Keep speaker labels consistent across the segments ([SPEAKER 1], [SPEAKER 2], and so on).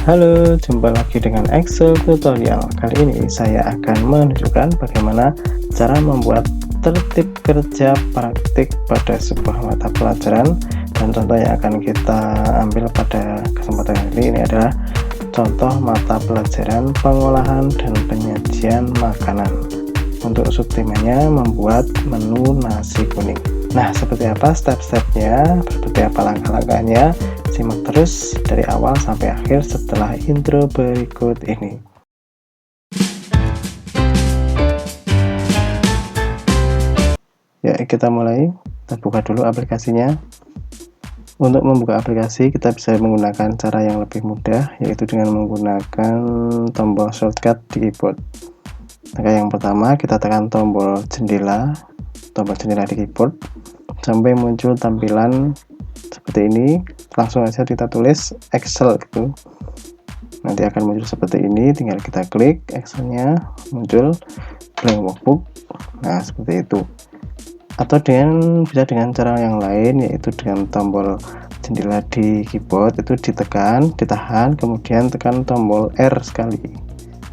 [SPEAKER 1] Halo, jumpa lagi dengan Excel tutorial. Kali ini saya akan menunjukkan bagaimana cara membuat tertib kerja praktik pada sebuah mata pelajaran, dan contoh yang akan kita ambil pada kesempatan kali ini adalah contoh mata pelajaran pengolahan dan penyajian makanan. Untuk subtemanya membuat menu nasi kuning. Nah, seperti apa step-stepnya, seperti apa langkah-langkahnya, simak terus dari awal sampai akhir setelah intro berikut ini. Ya, kita mulai. Kita buka dulu aplikasinya. Untuk membuka aplikasi, kita bisa menggunakan cara yang lebih mudah, yaitu dengan menggunakan tombol shortcut di keyboard. Langkah yang pertama, kita tekan tombol jendela di keyboard sampai muncul tampilan seperti ini. Langsung aja kita tulis Excel gitu, nanti akan muncul seperti ini. Tinggal kita klik Excelnya, muncul blank workbook. Nah, seperti itu. Atau bisa dengan cara yang lain, yaitu dengan tombol jendela di keyboard itu ditekan, ditahan, kemudian tekan tombol R sekali,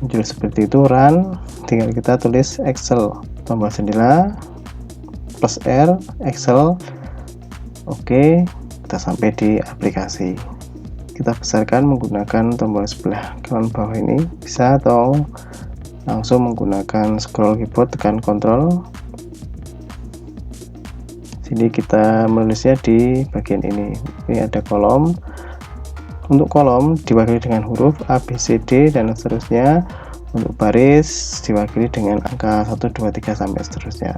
[SPEAKER 1] muncul seperti itu, run. Tinggal kita tulis Excel, tombol jendela plus R, Excel. Oke, kita sampai di aplikasi. Kita besarkan menggunakan tombol sebelah kanan bawah ini bisa, atau langsung menggunakan scroll keyboard, tekan Ctrl. Sini kita menulisnya di bagian ini. Ini ada kolom. Untuk kolom diwakili dengan huruf A, B, C, D dan seterusnya. Untuk baris diwakili dengan angka 1, 2, 3 sampai seterusnya.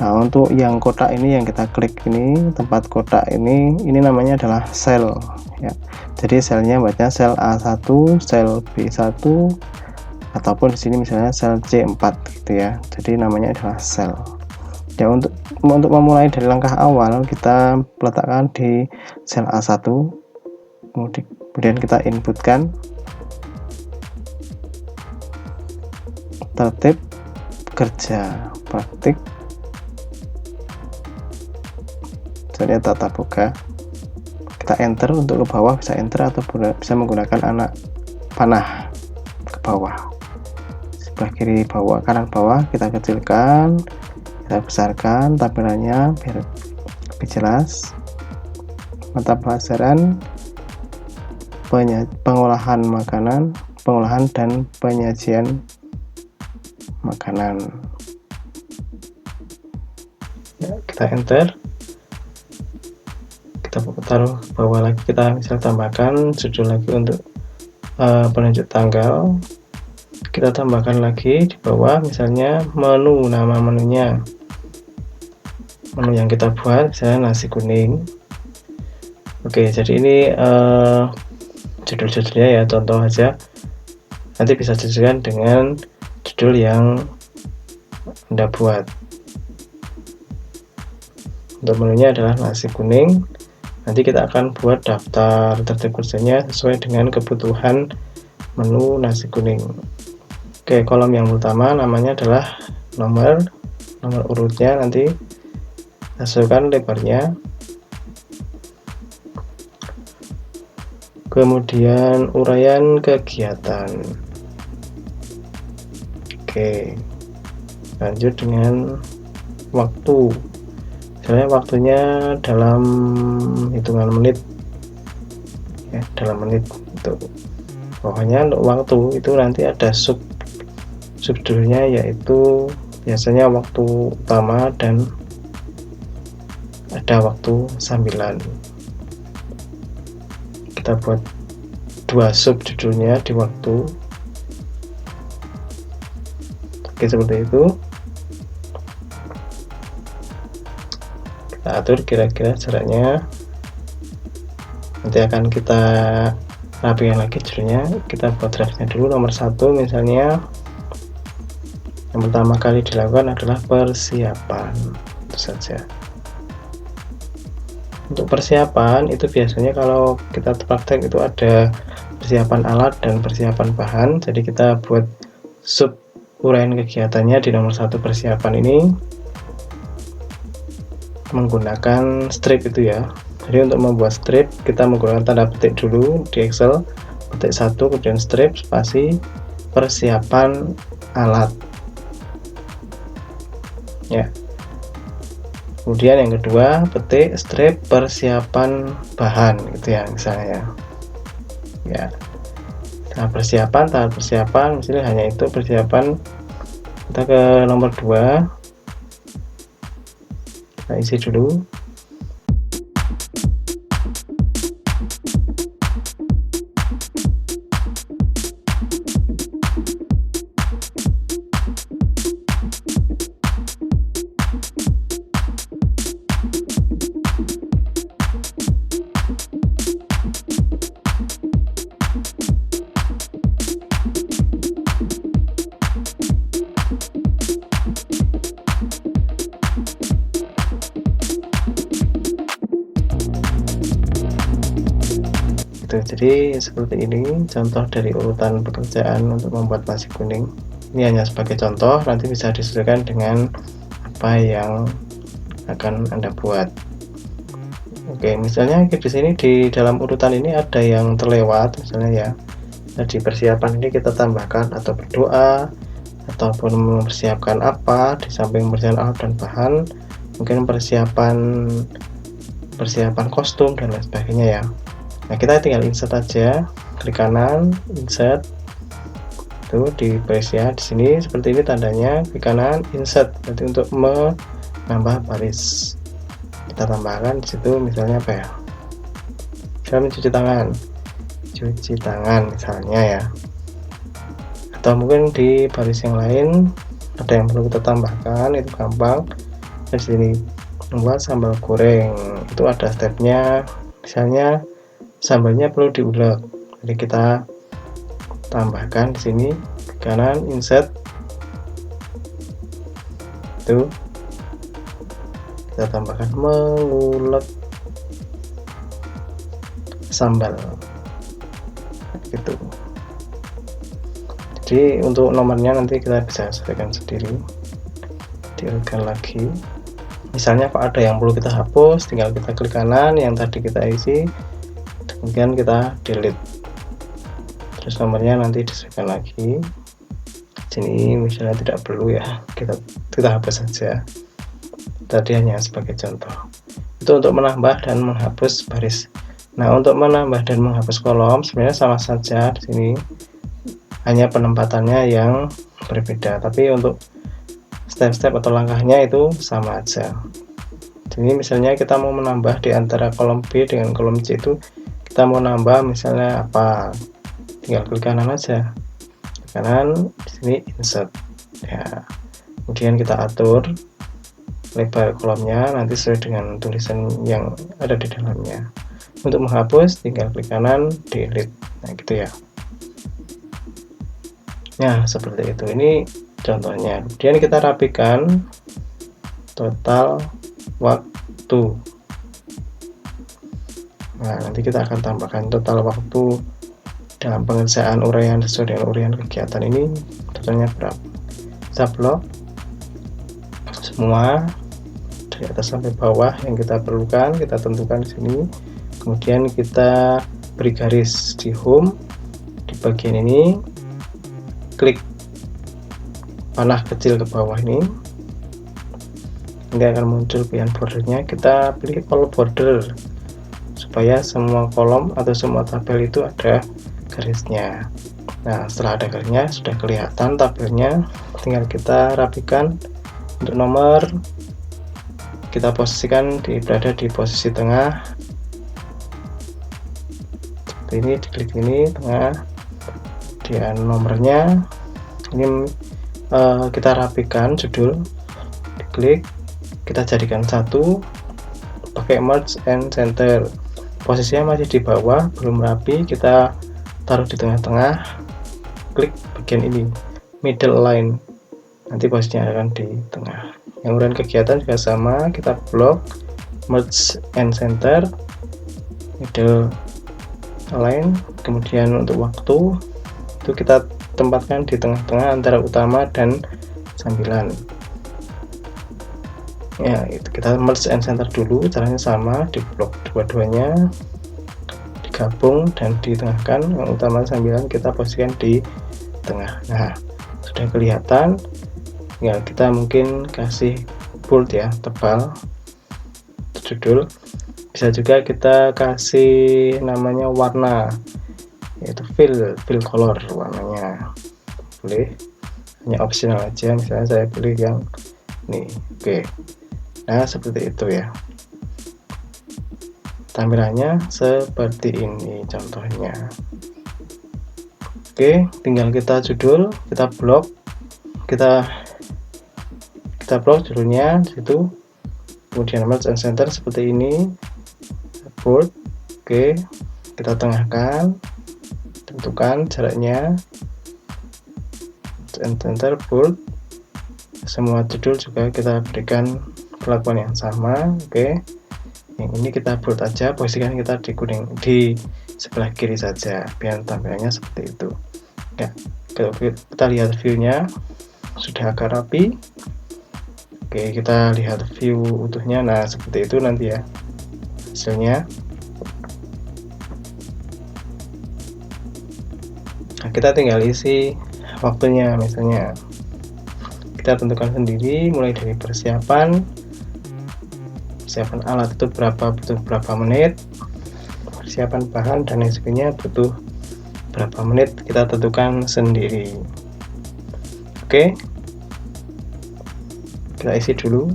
[SPEAKER 1] Nah, untuk yang kotak ini yang kita klik ini, tempat kotak ini namanya adalah sel ya. Jadi selnya bacanya sel A1, sel B1, ataupun di sini misalnya sel C4 gitu ya. Jadi namanya adalah sel. Ya, untuk memulai dari langkah awal, kita letakkan di sel A1, kemudian kita inputkan tertib kerja praktik, misalnya tata boga. Kita enter. Untuk ke bawah bisa enter atau bisa menggunakan anak panah ke bawah, sebelah kiri bawah, kanan bawah. Kita kecilkan, kita besarkan tampilannya biar lebih jelas. Mata pelajaran pengolahan makanan, pengolahan dan penyajian makanan. Ya, kita enter. Kita taruh bawah lagi, kita misal tambahkan judul lagi untuk penunjuk tanggal. Kita tambahkan lagi di bawah misalnya menu, nama menunya, menu yang kita buat misalnya nasi kuning. Oke, jadi ini judul-judulnya ya, contoh aja. Nanti bisa sesuaikan dengan judul yang Anda buat. Untuk menunya adalah nasi kuning. Nanti kita akan buat daftar tertib kerjanya sesuai dengan kebutuhan menu nasi kuning. Oke, kolom yang pertama namanya adalah nomor urutnya, nanti sesuaikan lebarnya. Kemudian uraian kegiatan. Oke, lanjut dengan waktu. Misalnya waktunya dalam hitungan menit ya, dalam menit itu. Pokoknya untuk waktu itu nanti ada subjudulnya, yaitu biasanya waktu utama dan ada waktu sambilan. Kita buat 2 subjudulnya di waktu. Oke, seperti itu. Kita atur kira-kira jaraknya. Nanti akan kita rapikan lagi judulnya. Kita buat draftnya dulu. Nomor 1 misalnya, yang pertama kali dilakukan adalah persiapan. Itu saja. Untuk persiapan itu biasanya kalau kita praktek itu ada persiapan alat dan persiapan bahan. Jadi kita buat sub uraian kegiatannya di nomor 1 persiapan ini menggunakan strip itu ya. Jadi untuk membuat strip kita menggunakan tanda petik dulu di Excel, ketik 1 kemudian strip spasi persiapan alat ya. Kemudian yang kedua petik strip persiapan bahan gitu ya misalnya ya. Nah, tahap persiapan misalnya hanya itu persiapan. Kita ke nomor 2, kita isi dulu. Jadi seperti ini contoh dari urutan pekerjaan untuk membuat nasi kuning. Ini hanya sebagai contoh, nanti bisa disesuaikan dengan apa yang akan Anda buat. Oke, misalnya di sini di dalam urutan ini ada yang terlewat misalnya ya. Nah, di persiapan ini kita tambahkan atau berdoa ataupun mempersiapkan apa di samping persiapan alat dan bahan, mungkin persiapan kostum dan lain sebagainya ya. Nah, kita tinggal insert aja, klik kanan, insert. Tuh di press ya, di sini seperti ini tandanya, klik kanan, insert. Nanti untuk menambah baris. Kita tambahkan di situ misalnya apa ya? Kita mencuci tangan misalnya ya. Atau mungkin di baris yang lain ada yang perlu kita tambahkan, itu gampang. Di sini membuat sambal goreng, itu ada stepnya. Misalnya sambalnya perlu diulek, jadi kita tambahkan di sini kanan insert, itu kita tambahkan mengulek sambal gitu. Jadi untuk nomornya nanti kita bisa sesuaikan sendiri, diurutkan lagi. Misalnya kalau ada yang perlu kita hapus, tinggal kita klik kanan yang tadi kita isi, kemudian kita delete, terus nomornya nanti disesuaikan lagi. Sini misalnya tidak perlu ya, kita hapus saja. Tadi hanya sebagai contoh. Itu untuk menambah dan menghapus baris. Nah, untuk menambah dan menghapus kolom sebenarnya sama saja di sini, hanya penempatannya yang berbeda. Tapi untuk step-step atau langkahnya itu sama aja. Jadi misalnya kita mau menambah di antara kolom B dengan kolom C itu, kita mau nambah misalnya apa, tinggal klik kanan aja, klik kanan di sini insert ya. Kemudian kita atur lebar kolomnya nanti sesuai dengan tulisan yang ada di dalamnya. Untuk menghapus tinggal klik kanan delete, nah gitu ya. Nah seperti itu, ini contohnya. Kemudian kita rapikan total waktu. Nah, nanti kita akan tambahkan total waktu dalam pengerjaan uraian sesuai dengan uraian kegiatan ini totalnya berapa. Kita blok semua dari atas sampai bawah yang kita perlukan, kita tentukan di sini. Kemudian kita beri garis di home, di bagian ini klik panah kecil ke bawah ini, nanti akan muncul pilihan bordernya. Kita pilih all border supaya semua kolom atau semua tabel itu ada garisnya. Nah, setelah ada garisnya sudah kelihatan tabelnya, tinggal kita rapikan. Untuk nomor kita posisikan berada di posisi tengah seperti ini, diklik ini tengah. Kemudian nomornya ini kita rapikan judul, diklik, kita jadikan satu, pakai merge and center. Posisinya masih di bawah, belum rapi, kita taruh di tengah-tengah, klik bagian ini middle line, nanti posisinya akan di tengah. Yang uraian kegiatan juga sama, kita blok, merge and center, middle line. Kemudian untuk waktu itu kita tempatkan di tengah-tengah antara utama dan sambilan ya. Itu kita merge and center dulu, caranya sama, di blok dua-duanya, digabung dan ditengahkan. Yang utama 9 kita posisikan di tengah. Nah, sudah kelihatan. Ya, kita mungkin kasih bold ya, tebal judul. Bisa juga kita kasih namanya warna, yaitu fill color warnanya. Boleh, hanya optional aja, misalnya saya pilih yang ini. Oke. Nah, seperti itu ya. Tampilannya seperti ini contohnya. Oke, tinggal kita judul, kita blok, kita blok judulnya di situ. Kemudian merge and center seperti ini. Bold. Oke, kita tengahkan, tentukan jaraknya, and center, bold. Semua judul juga kita berikan perlakuan yang sama. Oke, yang ini kita bold aja, posisikan kita di kuning, di sebelah kiri saja biar tampilannya seperti itu ya. Kalau kita lihat view-nya sudah agak rapi. Oke, kita lihat view utuhnya. Nah, seperti itu nanti ya hasilnya. Nah, kita tinggal isi waktunya, misalnya kita tentukan sendiri mulai dari persiapan alat itu butuh berapa menit, persiapan bahan dan lain sebagainya butuh berapa menit, kita tentukan sendiri. Oke, kita isi dulu.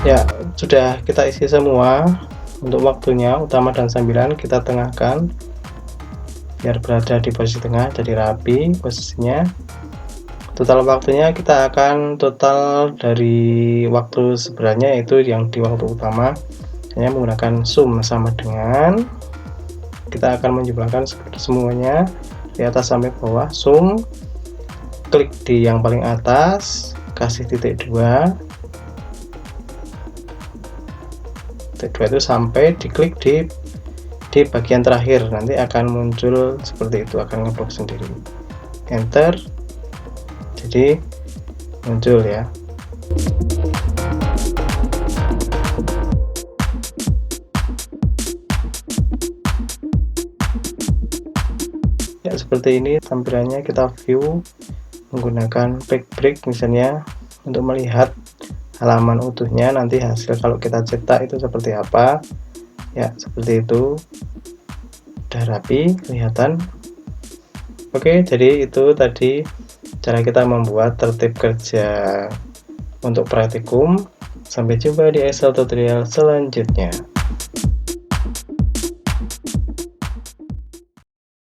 [SPEAKER 1] Ya, sudah kita isi semua. Untuk waktunya utama dan 9 kita tengahkan biar berada di posisi tengah, jadi rapi posisinya. Total waktunya kita akan total dari waktu sebenarnya, yaitu yang di waktu utama hanya menggunakan sum sama dengan, kita akan menjumlahkan semuanya di atas sampai bawah. Sum, klik di yang paling atas, kasih titik 2 itu sampai diklik di bagian terakhir, nanti akan muncul seperti itu, akan ngeblok sendiri. Enter, jadi muncul ya. Ya, seperti ini tampilannya. Kita view menggunakan backbreak misalnya untuk melihat halaman utuhnya, nanti hasil kalau kita cetak itu seperti apa ya. Seperti itu, udah rapi, kelihatan. Oke, jadi itu tadi cara kita membuat tertib kerja untuk praktikum. Sampai jumpa di Excel tutorial selanjutnya.